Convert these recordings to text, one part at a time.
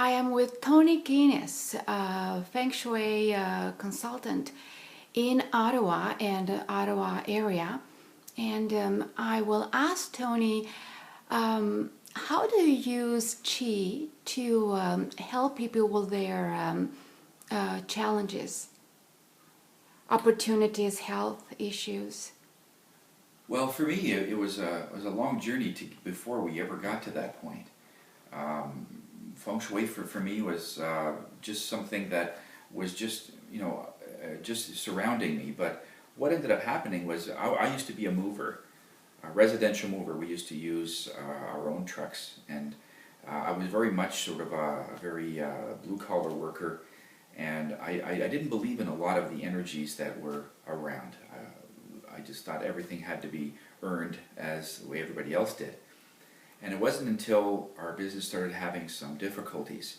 I am with Tony Gyenis, Feng Shui consultant in Ottawa and Ottawa area. And I will ask Tony, how do you use Qi to help people with their challenges, opportunities, health issues? Well, for me, it was a long journey before we ever got to that point. Feng Shui for me was just something that was just just surrounding me. But what ended up happening was I used to be a mover, a residential mover. We used to use our own trucks, and I was very much sort of a very blue collar worker, and I didn't believe in a lot of the energies that were around. I just thought everything had to be earned as the way everybody else did. And it wasn't until our business started having some difficulties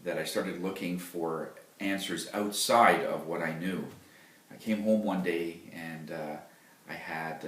that I started looking for answers outside of what I knew. I came home one day and I had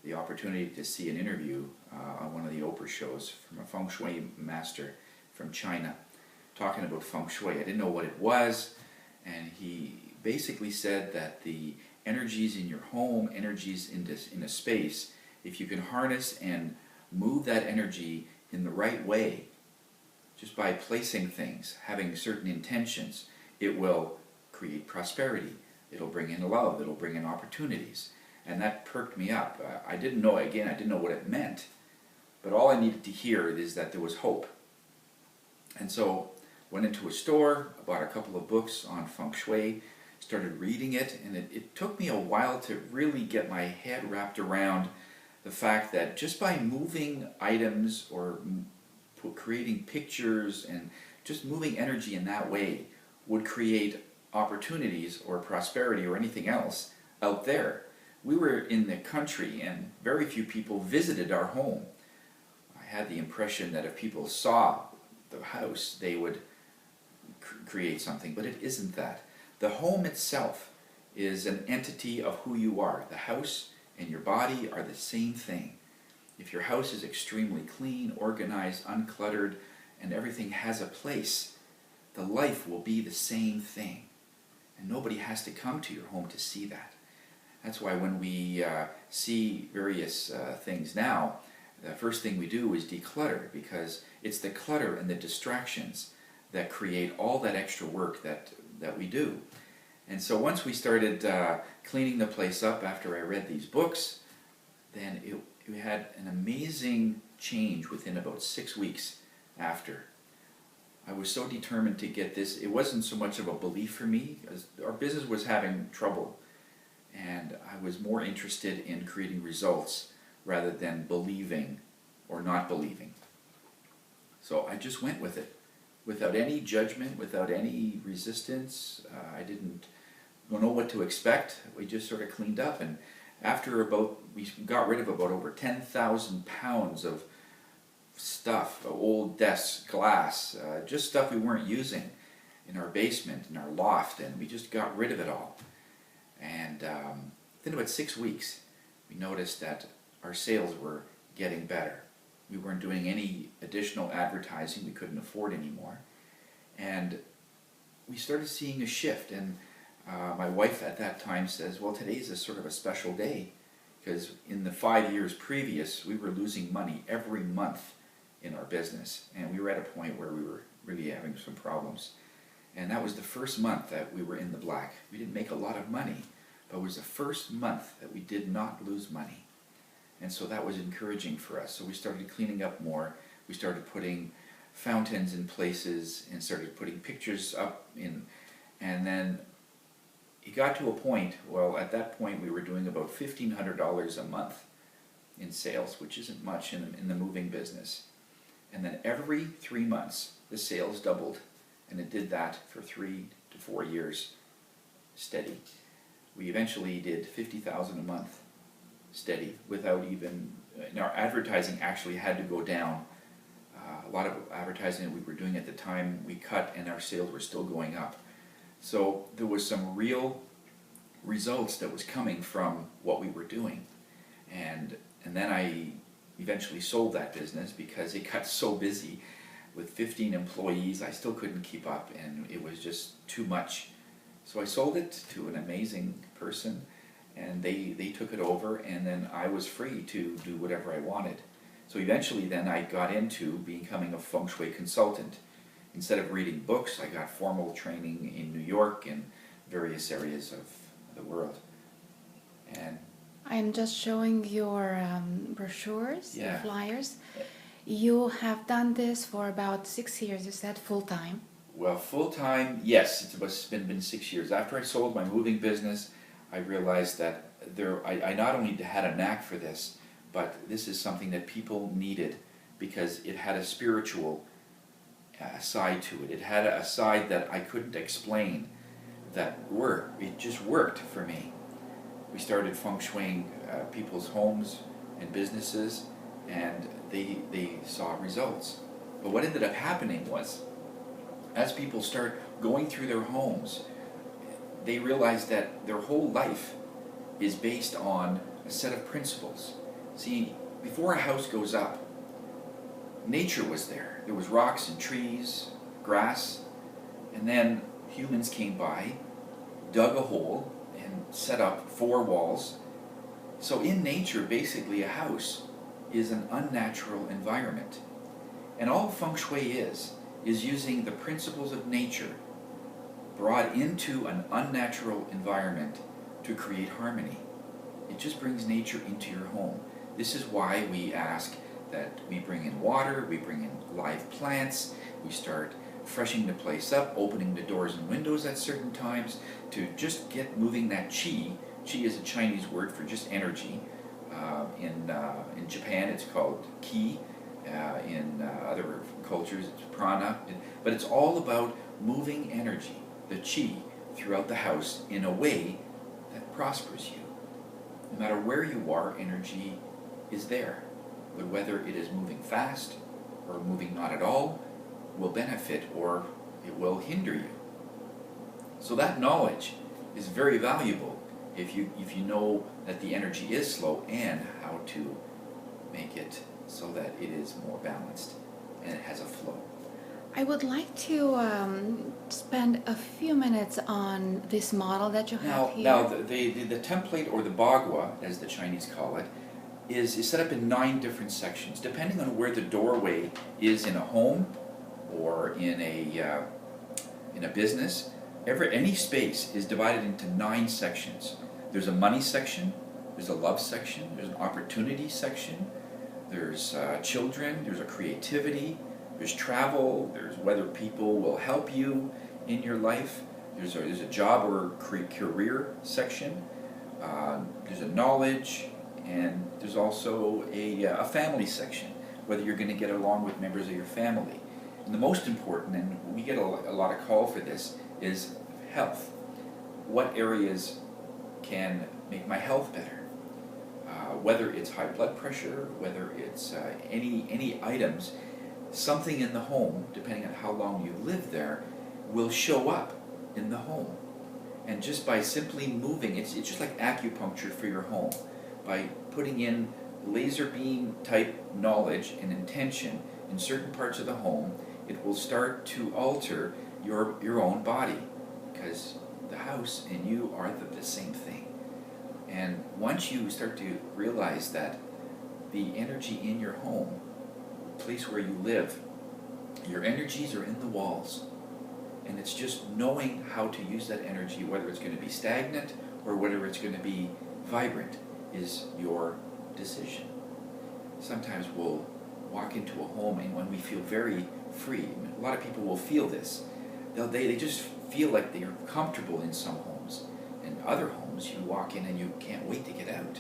the opportunity to see an interview on one of the Oprah shows from a Feng Shui master from China talking about Feng Shui. I didn't know what it was, and he basically said that the energies in your home, energies in a space, if you can harness and move that energy in the right way, just by placing things, having certain intentions, it will create prosperity. It'll bring in love. It'll bring in opportunities. And that perked me up. I didn't know what it meant, but all I needed to hear is that there was hope. And so went into a store, bought a couple of books on Feng Shui, started reading it, and it took me a while to really get my head wrapped around the fact that just by moving items or creating pictures and just moving energy in that way would create opportunities or prosperity or anything else out there. We were in the country and very few people visited our home. I had the impression that if people saw the house, they would create something, but it isn't that. The home itself is an entity of who you are. The house and your body are the same thing. If your house is extremely clean, organized, uncluttered, and everything has a place, the life will be the same thing. And nobody has to come to your home to see that. That's why when we see various things now, the first thing we do is declutter, because it's the clutter and the distractions that create all that extra work that we do. And so once we started cleaning the place up after I read these books, then it had an amazing change within about 6 weeks after. I was so determined to get this. It wasn't so much of a belief for me, as our business was having trouble, and I was more interested in creating results rather than believing or not believing. So I just went with it, without any judgment, without any resistance. I didn't know what to expect. We just sort of cleaned up, and after we got rid of about over 10,000 pounds of stuff, old desks, glass, just stuff we weren't using in our basement, in our loft, and we just got rid of it all. And within about 6 weeks, we noticed that our sales were getting better. We weren't doing any additional advertising. We couldn't afford anymore. And we started seeing a shift, and my wife at that time says, well, today's a sort of a special day, because in the 5 years previous, we were losing money every month in our business, and we were at a point where we were really having some problems. And that was the first month that we were in the black. We didn't make a lot of money, but it was the first month that we did not lose money. And so that was encouraging for us. So we started cleaning up more. We started putting fountains in places and started putting pictures up in, and then it got to a point, well, at that point we were doing about $1,500 a month in sales, which isn't much in the moving business. And then every 3 months the sales doubled, and it did that for 3 to 4 years steady. We eventually did $50,000 a month steady without even, our advertising actually had to go down. A lot of advertising that we were doing at the time we cut, and our sales were still going up. So there was some real results that was coming from what we were doing. And then I eventually sold that business because it got so busy. with 15 employees. I still couldn't keep up, and it was just too much. So I sold it to an amazing person, and they took it over, and then I was free to do whatever I wanted. So eventually then I got into becoming a Feng Shui consultant. Instead of reading books, I got formal training in New York and various areas of the world. And I'm just showing your brochures, Yeah. the flyers. You have done this for about 6 years, is that full time? well, full time, yes, it's been 6 years. After I sold my moving business, I realized that I not only had a knack for this, but this is something that people needed because it had a spiritual side to it. It had a side that I couldn't explain that worked. It just worked for me. We started feng shuiing people's homes and businesses, and they saw results. But what ended up happening was, as people start going through their homes, they realize that their whole life is based on a set of principles. See, before a house goes up, nature was there. There was rocks and trees, grass, and then humans came by, dug a hole, and set up 4 walls. So in nature, basically a house is an unnatural environment. And all feng shui is using the principles of nature brought into an unnatural environment to create harmony. It just brings nature into your home. This is why we ask that we bring in water, we bring in live plants, we start freshening the place up, opening the doors and windows at certain times to just get moving that qi. Qi is a Chinese word for just energy. In Japan it's called ki. In other cultures it's prana. But it's all about moving energy, the qi, throughout the house in a way that prospers you. No matter where you are, energy is there. But whether it is moving fast or moving not at all will benefit or it will hinder you. So that knowledge is very valuable if you know that the energy is slow and how to make it so that it is more balanced and it has a flow. I would like to spend a few minutes on this model that you have here. Now the template, or the bagua, as the Chinese call it, is set up in 9 different sections, depending on where the doorway is in a home or in a business. Any space is divided into 9 sections. There's a money section, there's a love section, there's an opportunity section, there's children, there's a creativity, there's travel, there's whether people will help you in your life, there's a job or career section, there's a knowledge, and there's also a family section, whether you're going to get along with members of your family. And the most important, and we get a lot of call for this, is health. What areas can make my health better? Whether it's high blood pressure, whether it's any items, something in the home, depending on how long you live there, will show up in the home. And just by simply moving, it's just like acupuncture for your home. By putting in laser beam type knowledge and intention in certain parts of the home, it will start to alter your own body, because the house and you are the same thing. And once you start to realize that the energy in your home, the place where you live, your energies are in the walls. And it's just knowing how to use that energy, whether it's going to be stagnant or whether it's going to be vibrant, is your decision. Sometimes we'll walk into a home and when we feel very free, a lot of people will feel this, they just feel like they're comfortable in some homes. In other homes, you walk in and you can't wait to get out.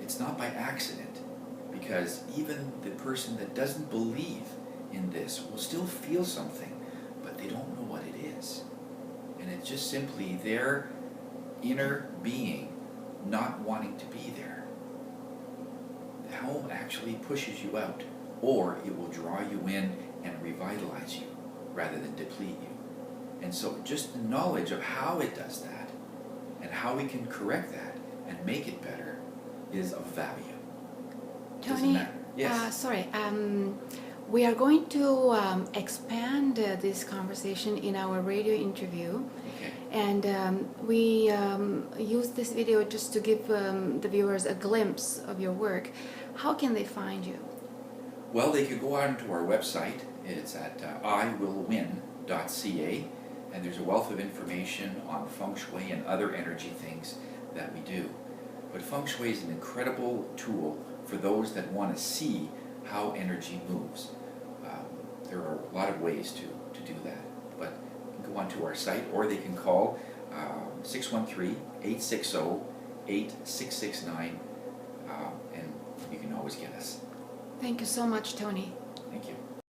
It's not by accident, because even the person that doesn't believe in this will still feel something, but they don't know what it is. And it's just simply their inner being not wanting to be there. The home actually pushes you out, or it will draw you in and revitalize you rather than deplete you. And so just the knowledge of how it does that and how we can correct that and make it better is of value. Tony, Yes. sorry, We are going to expand this conversation in our radio interview. Okay. And we use this video just to give the viewers a glimpse of your work. How can they find you? Well, they could go on to our website. It's at iwillwin.ca, and there's a wealth of information on Feng Shui and other energy things that we do. But Feng Shui is an incredible tool for those that want to see how energy moves. There are a lot of ways to do that, but go onto our site, or they can call 613-860-8669, and you can always get us. Thank you so much, Tony. Thank you.